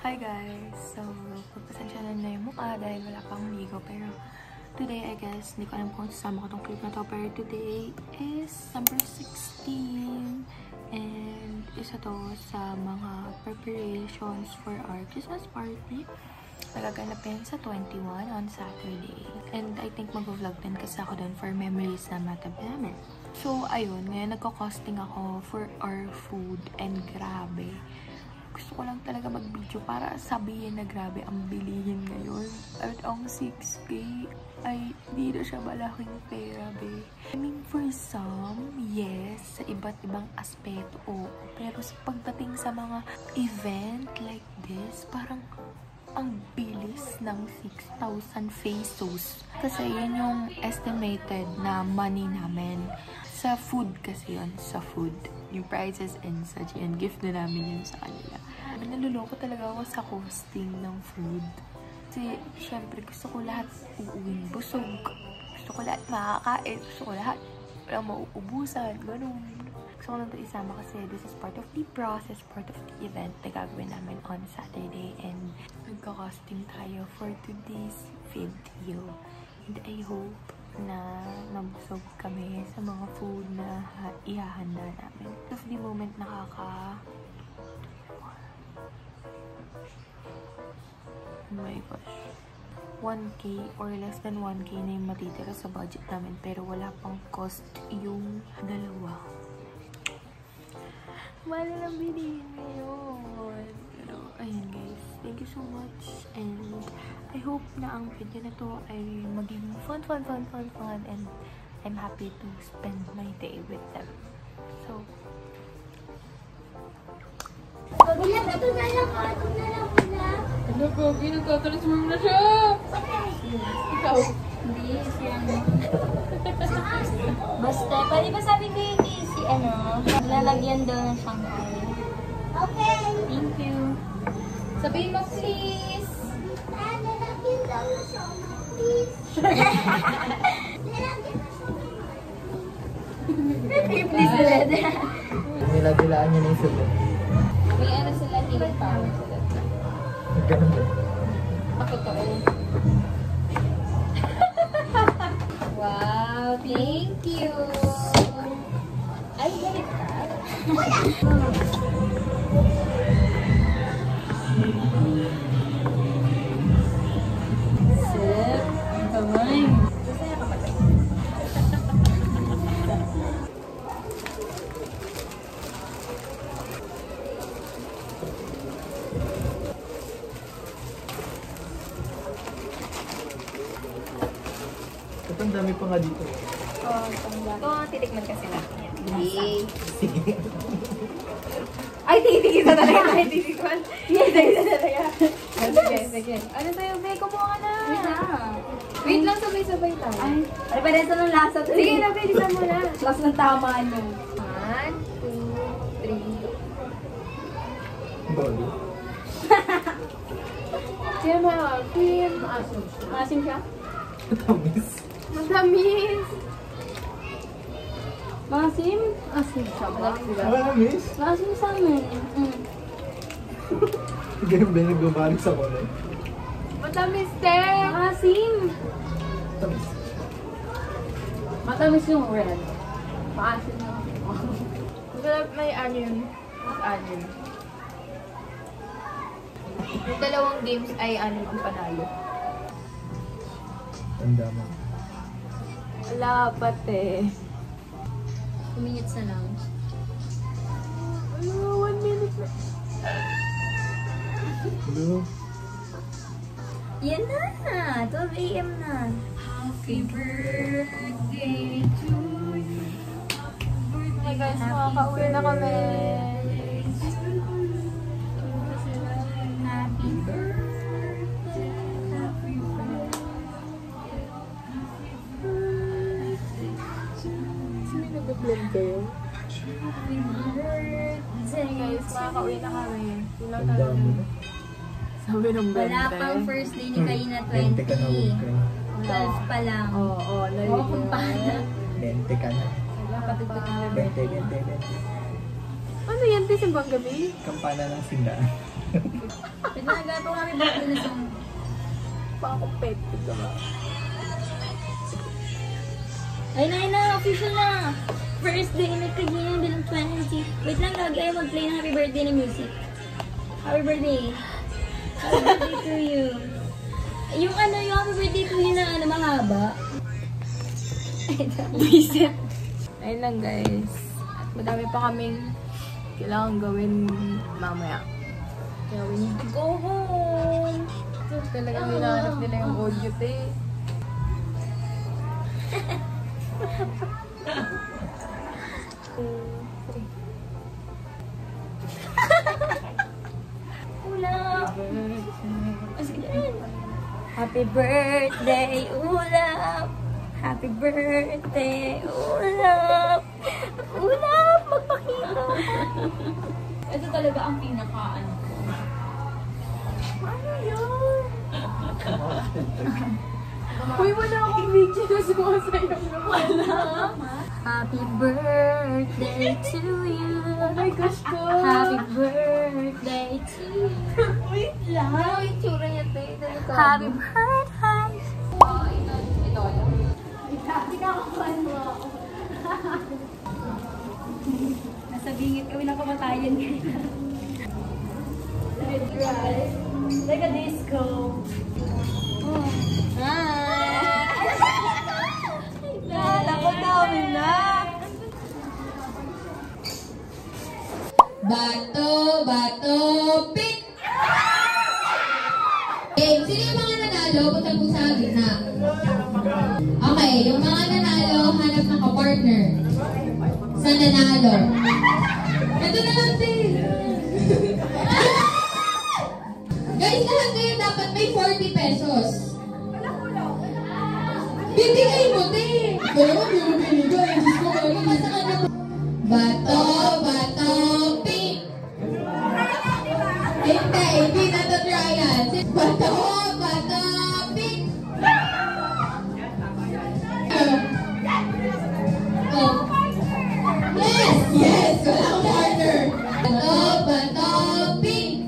Hi guys! So, pagpasensya na yung mukha dahil wala pang ligo. Pero today, I guess, hindi ko alam kung sasama ko tong clip na to. Pero today is December 16. And isa to sa mga preparations for our Christmas party. Nagaganapin sa 21 on Saturday. And I think mag-vlog din kasi ako dun for memories na matabi. So, ayun. Ngayon nagko-costing ako for our food. And grabe. Gusto ko lang talaga mag-video para sabihin na grabe ang bilihin ngayon. At ang 6K ay di na siya malaking pera, be. I mean, for some, yes, sa iba't ibang aspeto, oo. Pero pagdating sa mga event like this, parang ang bilis ng 6,000 pesos. Kasi yun yung estimated na money namin. Sa food kasi yun, sa food. Yung prices and such, and gift na namin yun sa kanila. Naluloko talaga ako sa costing ng food. Kasi, syempre, gusto ko lahat uuwing busog. Gusto ko lahat makakain. Gusto ko lahat walang mauubusan. Ganun. Gusto ko lang ito isama kasi this is part of the process, part of the event na gagawin namin on Saturday. And nagka-costing tayo for today's video. And I hope na mabusog kami sa mga food na ihahanda namin. Of the moment oh my gosh, 1K or less than 1K na yung matitira sa budget namin pero wala pang cost yung dalawa. Wala lang bilihin ngayon. Pero ayun guys, thank you so much and I hope na ang video na to ay maging fun and I'm happy to spend my day with them. So, ano po, ginagkakarismam na siya! Ikaw? Hindi, siya basta, pwede ba sabi kay si lalagyan daw ng shampoo. Okay. Thank you. Sabihin mo, please! Lalagyan daw ng shampoo, please. Please, Niladilaan niyo na yung sabi. May ano sila, healing power sila. Ganun ba? Totoo. Wow, thank you! Ay, galit ka? Sip, ang kamay. Masaya ka ba tayo? Ito ang dami pa nga dito. Ito, titikman kasi natin. Sige. Ay, titikman na talaga. Ay, titikman. Titikman na talaga. Sige. Ano sa'yo, Be? Kumuha ka na. Wait lang, sabay-sabay tayo. Ay, pareho ng lasa to. Sige na, Be. Isa mo na. Lasa ng tama, ano. 1, 2, 3. Bolo. Siya mga cream. Asim. Asim siya? Matamis. Matamis. Masim? Asim siya ba? Matamis? Masim sa amin. Ganun ba yung nagbabalik sa kulay? Matamis, te. Masim! Matamis. Matamis yung red. Maasim yung Masarap may onion. Onion. Yung dalawang games ay ano ang panalo. Tanda mo. Wala pa, te. 2 minutes na lang. Ano, 1 minute na. Hello? Yan na! 12 AM na. Happy birthday to you. Hey guys, makakauwi na kami. Happy Birthday, happy birthday. Sino nag-blend kayo? Happy birthday. Guys, makakauwi na kami. Ilang Tanda tayo mo na? na. Sabi ng Wala bente. pang first day ni Karina 20 ka na, 20. huwag ka. 12 pa lang. Oo, Oo, kung paano. 20 ka na. Wala pa pa. 20. Ano yan, Tisimbang gabi? Kampana ng sindaan. Wait lang, gagawa kami birthday na song. Pang-competitive ka ba? Ayun na, official na. First day na kagina bilang 20. Wait lang, lagi ayaw mag-play ng happy birthday na music. Happy birthday. Happy birthday to you. Yung happy birthday to you na mahaba. Visit. Ayun lang guys. At madami pa kaming kailangan gawin mamaya. Kaya we need to go home. Talagang hinahanap nila yung audio tape. Ulap! Happy birthday, Ulap! Happy birthday, Ulap! Ulap! Magpakita! Ito talaga ang pinaka-ano. Ano yun? Uy, wala akong video na sumasayaw na wala. Happy birthday to you. Oh my gosh ko. Happy birthday to you. Wait lang. Ano yung tsura niya tayo? Happy birthday. Nasa bingit kami ng kamatayan ngayon. Like a disco. Ako dami na. Bato, pick! Okay, sino yung mga nanalo? Punta po sa gitna. Okay, yung mga nanalo, hanap ng ka-partner. Sa nanalo. Ito na lang, Phil. Guys, lahat kayo dapat may 40 pesos. Bibigay mo, Tin. Kaya mo, binibigay. Diyos ko, kaya mo sa kanya. Bato, pink. Hindi na to try yan. Bato, pink. Oh. Yes, walang partner. Bato, pink.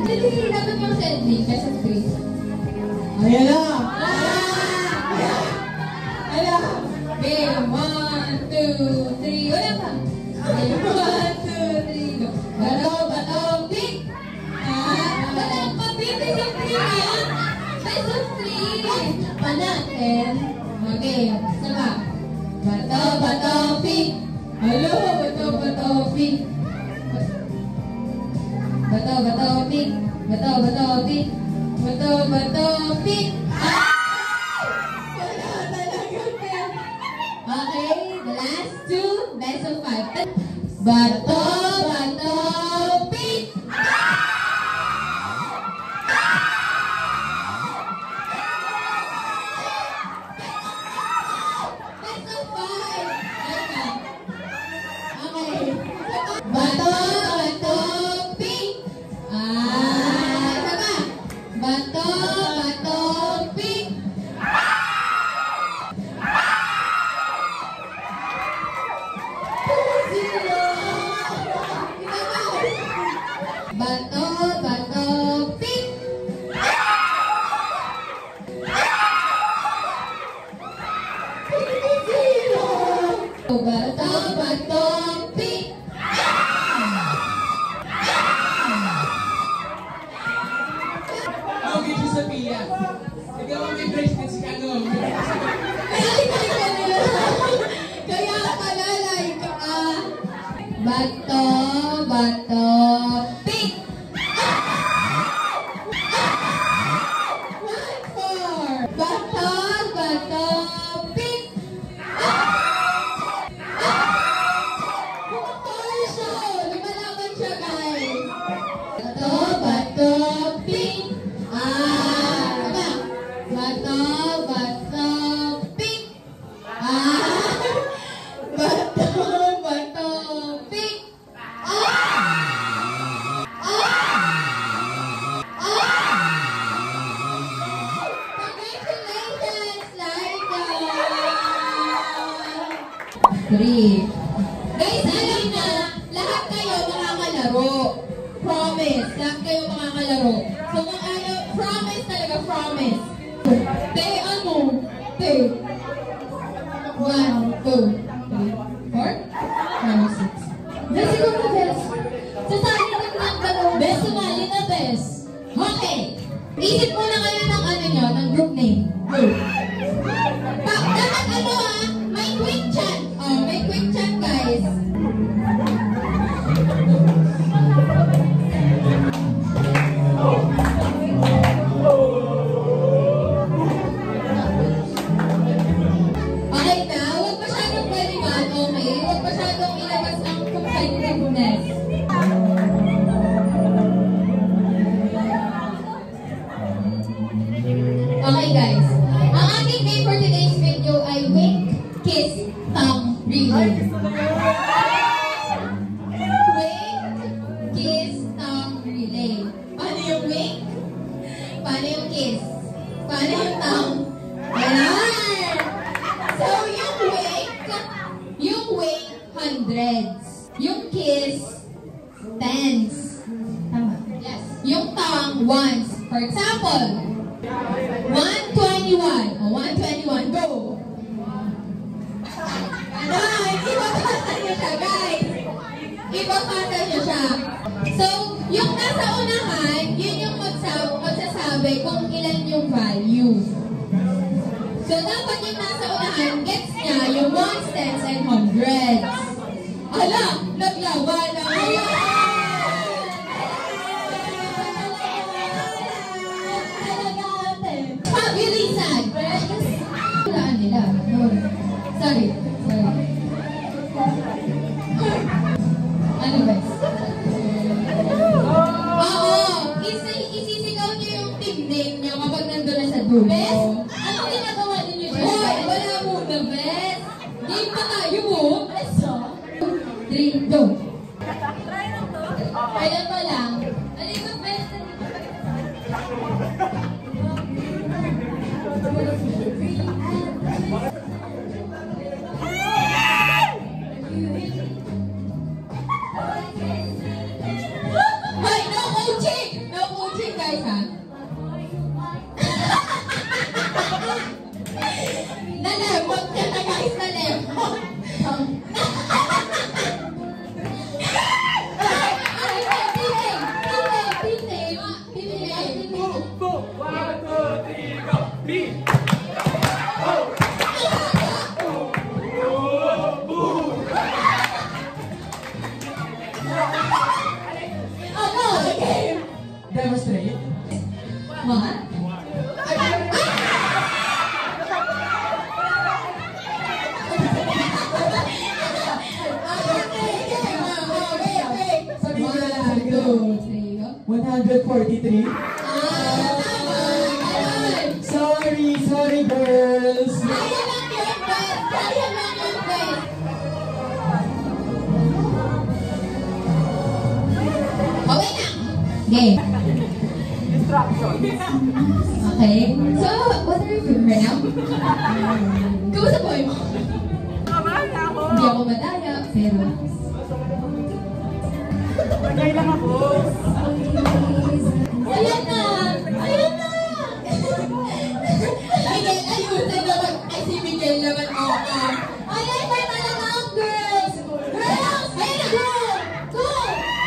Dali, dapat yung sending. Best of 3. Ayan na! Ayan! Game 1, 2, 3. Wala pa! Game 1, 2, 3, go! Bato, pick! Wala pa! Best of 3 yan! Best of 3! Panatin! Okay, isa pa. Bato, pick! Hello! Bato, pick! Bato, pick! Bato, pick! Wala talaga, Pen! Okay, the last two, best of 5. Bato, pick! Best of 5! Okay. Bato, pick! Bato, pick! Bato, pick! Bato, pick! Okay, Sophia. Ikaw ang may bracelet si Kano. Kaya pala like bato, pick! One more! Bato, pick! Torso! Lumalaban siya, guys! Bato, pick! Bato, pick! Bato, pick! lahat kayo makakalaro. So kung ayaw, promise talaga, promise. Te, ano? Te. 1, 2, 3, 4, 5, 6. Bes, ikaw na, Bes. Sasali na lang ka daw. Bes, sumali na, Bes. Okay. Isip muna kayo ng ano nyo, ng group name. Go. Dapat ano ha, may quick chat. Oh, may quick chat, guys. Okay na, huwag masyadong balikan, okay? Huwag masyadong ilabas ang competitiveness. Okay guys, ang ating name for today's video ay Wink, Kiss, Tongue, Relay. Wink, Kiss, Tongue, Relay. Paano yung wink? Paano yung kiss? Paano yung tongue? Ayan! So yung wink, hundreds. Yung kiss, tens. Tama? Yes. Yung tongue, ones. For example, 121. O, 121. Go! Ano? Ibabasa niyo siya, guys. Ibabasa niyo siya. So, yung nasa unahan, yun yung magsasabi kung ilan yung value. So, dapat yung nasa unahan, gets niya yung ones, tens, and hundreds. Ala! Naglaban na ngayon! Pabilisan! Walaan nila. Sorry. Ano ba? Oo! Isisigaw niyo yung team name niyo kapag nandun na sa dulo. Bes? Ano ginagawa ninyo dyan? Hoy! Wala muna, Bes! Game pa tayo mo! Bes, 3, go! Kaya pa lang. Alikot, Bes! Hoy, no coaching! No coaching, guys, ha? Nalemot ka na, guys, nalemot. Demonstrate. What? Sabihin na lang. 1, 2, 3, go. 143. Sorry girls. Kaya lang yun, guys. Kaya lang yun, guys. Okay na. Game. Okay. So, what are you doing right now? Kamusta po mo? Hindi ako madaya, pero... Tagay lang ako. Ayan na! Ayan na! Miguel, ayusin naman. Ay, si Miguel naman. Oo. Ayan na talaga ang girls! Girls! Ayan na, girl! Go!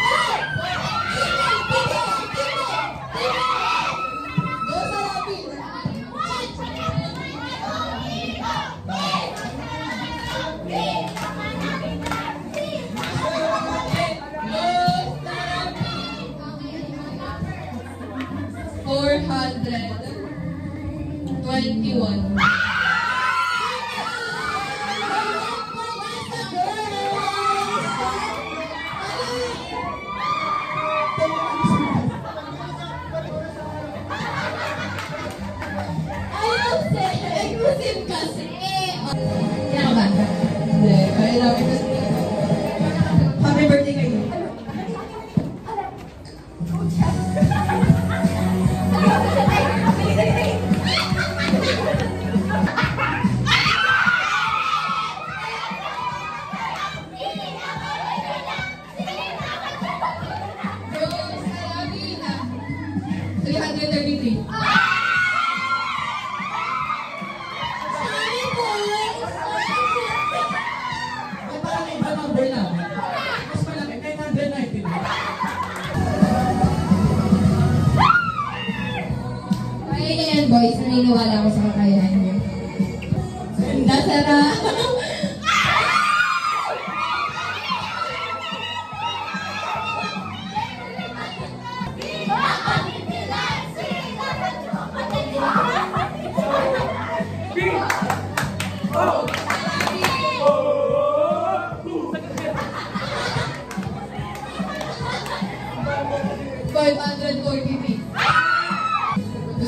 Go! Go sa lapit! $421. Ayusin kasi. Kinakabahan ka? Hindi. Kaya namin kasi. Happy birthday kayo. Ayusin 133. May parang iba number namin. Mas malaki, 919. Kaya na yan, boys. Naniniwala ako sa kakayahan niyo. Ganda, sarap.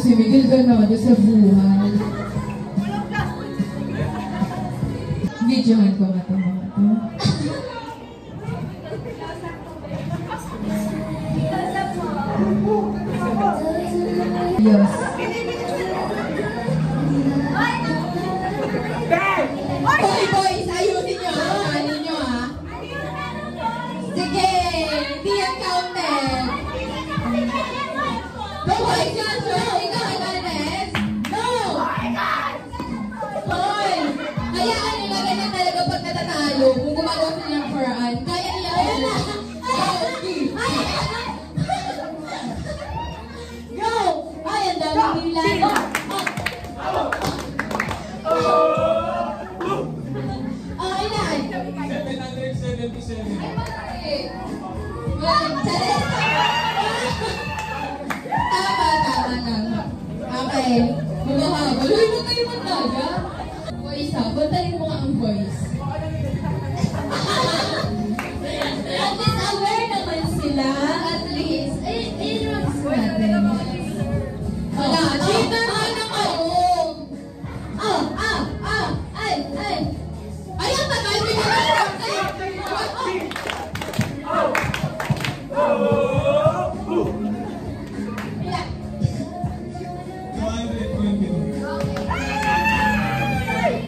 Si Miguel Ganado sa buhay. Videohan ko nga ito mga ito. Yes. Hoy boys, ayusin nyo ha. Kanin nyo ha. Sige, hindi yan counted. No, boys, yan sir. Ikaw, Hernandez. No! Hoy! Hayaan nila ganyan talaga pag natatalo. Kung gumagawa sila ng paraan, kaya nila. Ayan na! Go! Ay, ang dami nila. Ilan? 777. Tama. Okay. Bumahabol. Uy, huwag kayo magdaga. Boys ha, bantayin mo nga ang boys. At least aware naman sila. At least. Ayun natin. Wala. Cheater ka na kayo. Ay. Ay, ang tagal.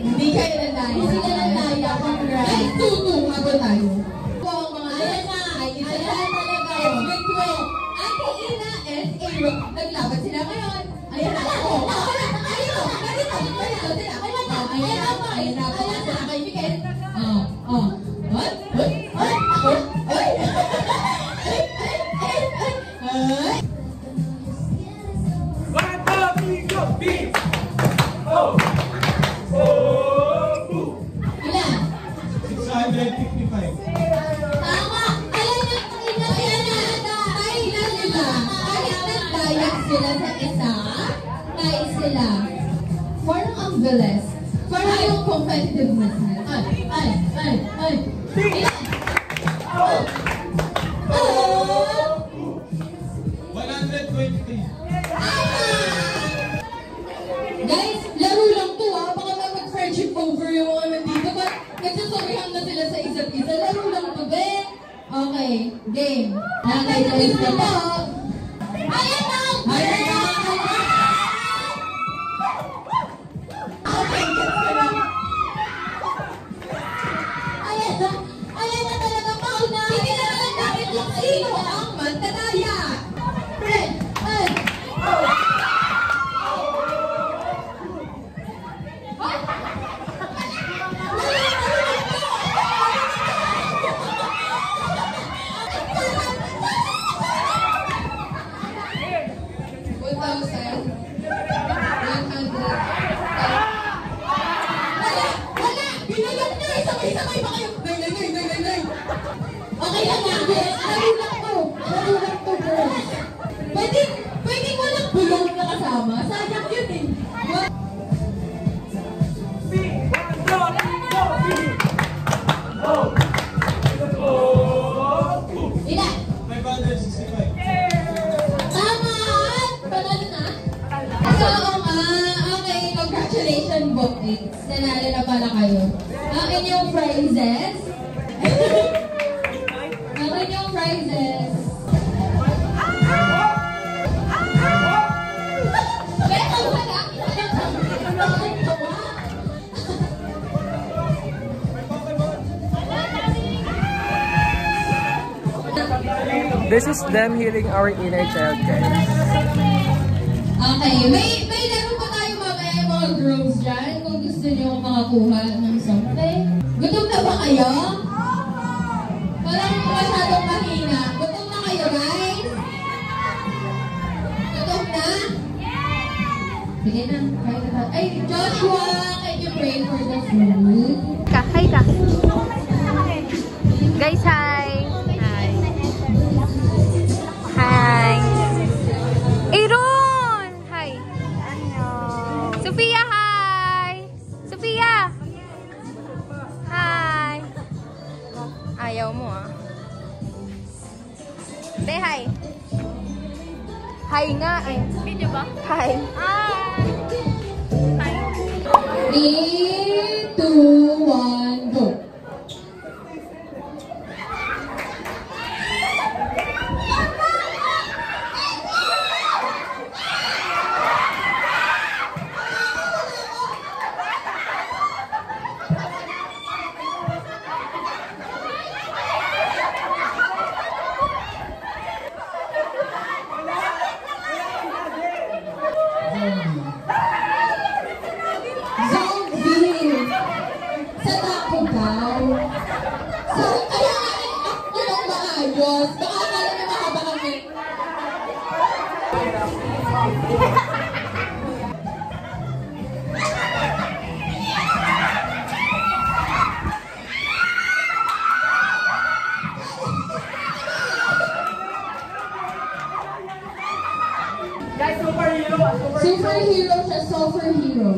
Hindi kayo nandaya. Hindi sila nandaya. Congrats. Ay, tutunga ba tayo? Wow, mga ayan na. Ayan talaga. Good go. Ate Ina and Aaron. Naglaban sila ngayon. Ayan na. Ayan na. Sila kay Miguel. Ilan? 655. Tama! Alam niyo, kahit nagdayak sila sa isa, kahit sila, parang ang bilis. Parang yung competitiveness na. Ay! Ilan? 120. Guys, laro lang to ha. Baka mag-friendship over yung mga nandito. But nagsasabihan na sila sa isa't isa. Laro lang to, be. Okay, game. Nakay-toys na po. Ayan na! Ayan na! Okay, gets ko na. Ayan na talaga, mauna. Hindi na lang natin kung sino ang mantataya. Okay lang yan, guys. Laro lang to, girls. Pwede mo lang bulong na kasama. Sayang yun eh. Ilan? 565. Tama! Panalo na? So, okay, congratulations, boys. Nanalo na pala kayo. Ang inyong prizes. Ang inyong prizes. Pero wala. This is them healing our inner child, guys. Okay, may laro pa tayo mamaya mga girls dyan. Kung gusto niyo makakuha ng something. Gutom na ba kayo? Parang masyadong mahina. Gutom na kayo, guys? Gutom na? Sige na. Ay, Joshua, can you pray for the food? Hi ka. Guys, hi. Hi. Aaron! Hi. Sophia, hi. Sophia. Hi. Ayaw mo ah. Say hi. Hi nga eh. Video ba? Hi. Hi. 3, 2, 1, go! Zombie! Sa tapo daw. So, kaya nga i-act nyo ng maayos. Baka akala nyo mahaba kami. Guys, superhero! Superhero siya, superhero.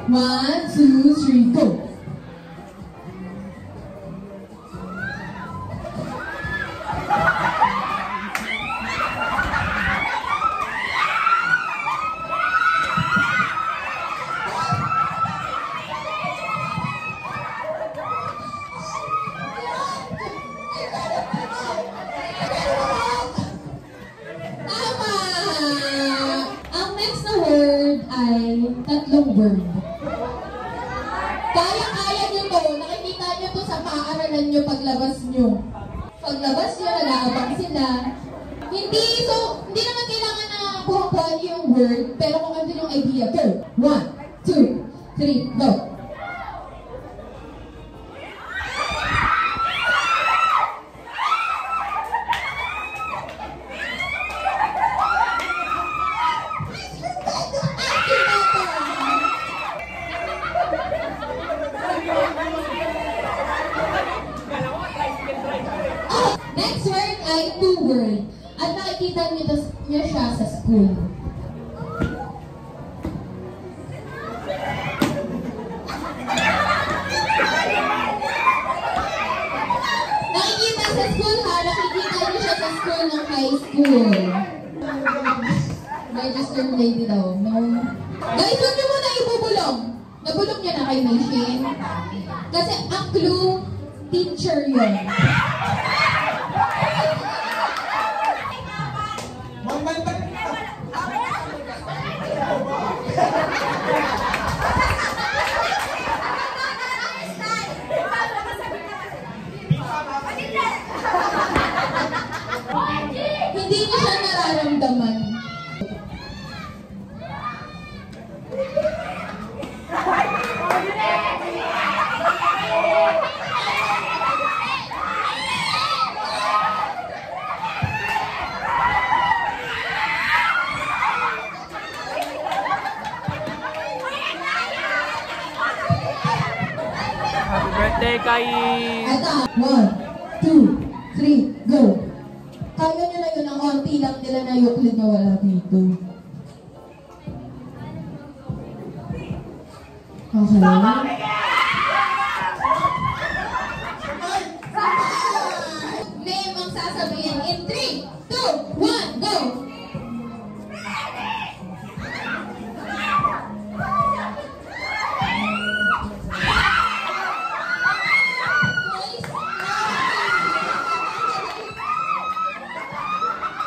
1, 2, 3, go! Tama! Ang next na word ay tatlong word. Kaya-kaya nyo to. Nakikita nyo to sa paaralan nyo paglabas nyo. Paglabas nyo, nag-aabang sila. Hindi naman kailangan na kuha-kuha nyo yung word, pero kung ano yung idea, go! 1, 2, 3, go! Next word ay two word. At nakikita niyo siya sa school. Nakikita sa school ha. Nakikita niyo siya sa school ng high school. Registered lady daw. No. Guys, huwag niyo muna ibubulong. Nabulong niya na kay Mishin. Kasi ang clue, teacher yun. Hindi niya siya nararamdaman. Happy birthday, Kai! Ito, 1, 2, 3, go! Kaya nyo na yun, ang onti lang nila na Euclid na wala dito. Okay. Name ang sasabihin in 3, 2, 1, go!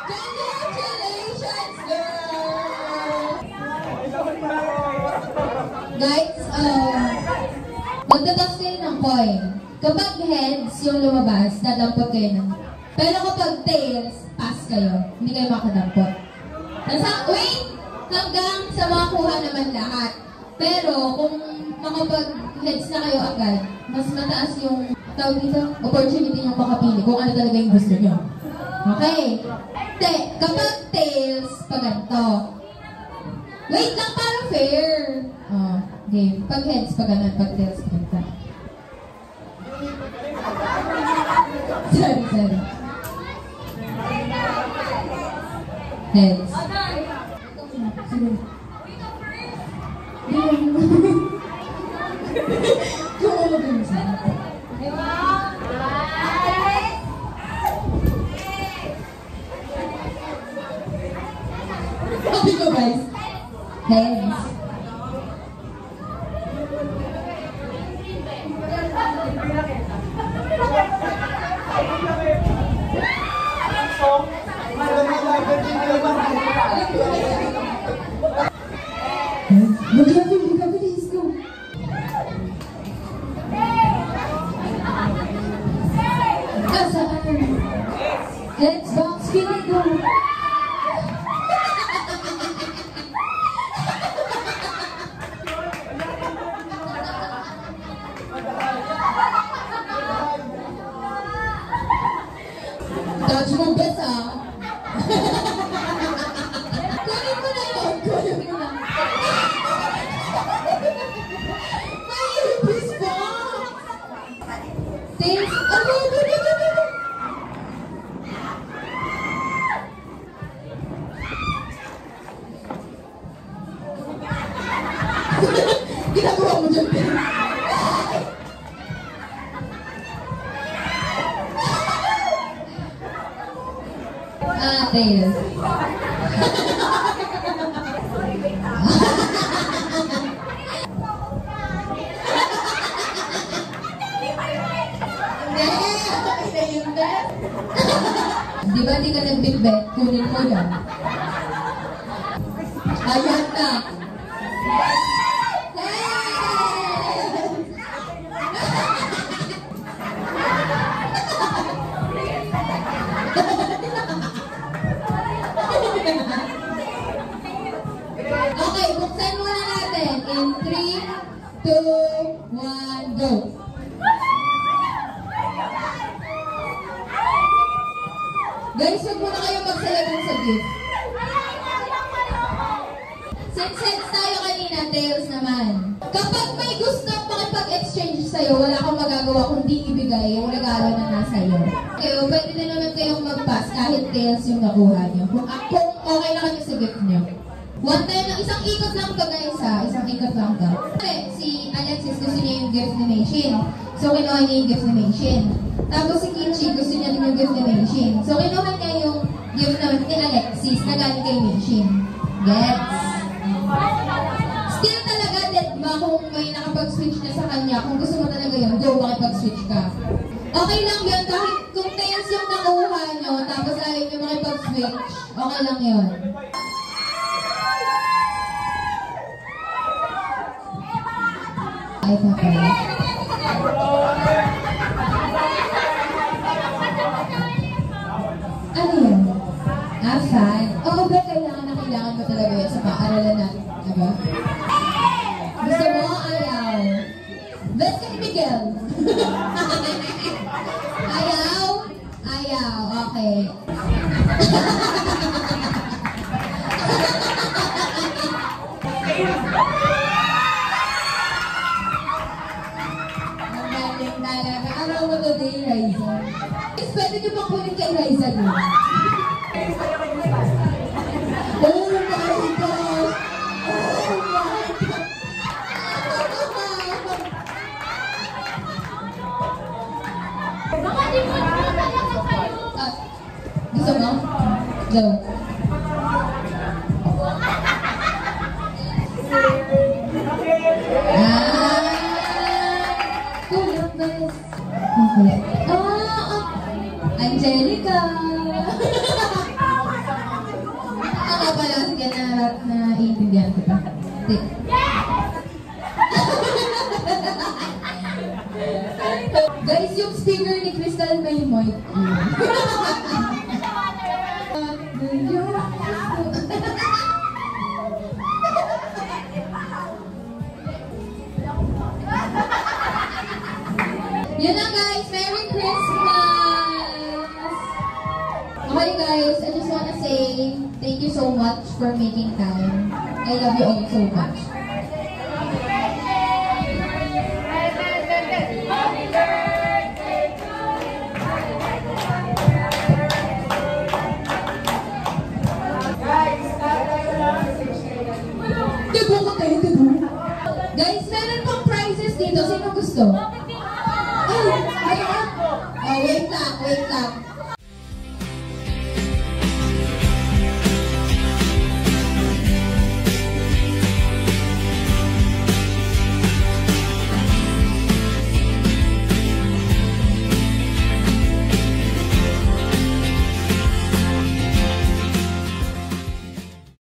Congratulations, girl! Guys, magdadags kayo ng coin. Kapag heads yung lumabas, dadampot kayo ng... Pero kapag tails, pass kayo. Hindi kayo makadampot. Wait! hanggang sa makuha naman lahat. Pero kung makapag-heads na kayo agad, mas mataas yung tawag dito, opportunity yung makapili kung ano talaga yung gusto nyo. Okay. Kapag tails, pa ganito. Wait lang, para fair. Oh, okay. Pag heads, pa ganun. Pag tails, pa ganito. Sorry. Heads. Sige. Kung ano ba yung sana? Okay ko guys. Heads. Magkabilis ko. Kasaan? Heads, box, feeling ko. Touch mo best ah. Kunin mo na yun. Kunin mo na. May earpiece pa. Tails. Ano? Ginagawa mo dyan, Ben. Tails. Di ba di ka nag-big-bet? Kunin mo lang. Ayan na. Okay, buksan muna natin. In 3, 2, 1, go! Guys, huwag muna kayong magsalabang sa gift. Since heads tayo kanina, tails naman. Kapag may gusto makipag-exchange sa'yo, wala kang magagawa kundi ibigay yung regalo na nasa iyo. Okay, pwede na naman kayong mag-pass kahit tails yung nakuha nyo. Kung okay na kayo sa gift nyo. One time lang, isang ikot lang to guys ha. Isang ikot lang to. Si Alexis gusto niya yung gift ni Meishin. So, kinuha niya yung gift ni Meishin. Tapos si Kichi gusto niya din yung gift ni Meishin. So, kinuha niya yung gift naman ni Alexis na galing kay Meishin. Gets? Still talaga, diba, kung may nakapag-switch na sa kanya, kung gusto mo talaga yun, go, makipag-switch ka. Okay lang yun, kahit kung tails yung nakuha nyo, tapos ayaw nyo makipag-switch, okay lang yun. Ay, papa. Ano yun? Fan? Oo, ba kailangan mo talaga yun sa paaralan natin, diba? Gusto mo? Ayaw. Best ka ni Miguel. Ayaw? Ayaw, okay. Ang galing talaga. Araw mo to day, Raisa. Pwede niyo bang kunin kay Raisa doon? Oh my gosh! Oh my God! Gusto mo? Go. Kulang ba? Okay. Angelica! Ako pala, sige na iintindihan kita. Guys, yung speaker ni Crystal may mic. Hi guys, I just wanna say thank you so much for making time. I love you all so much. Guys, meron pang prizes dito. Sino gusto?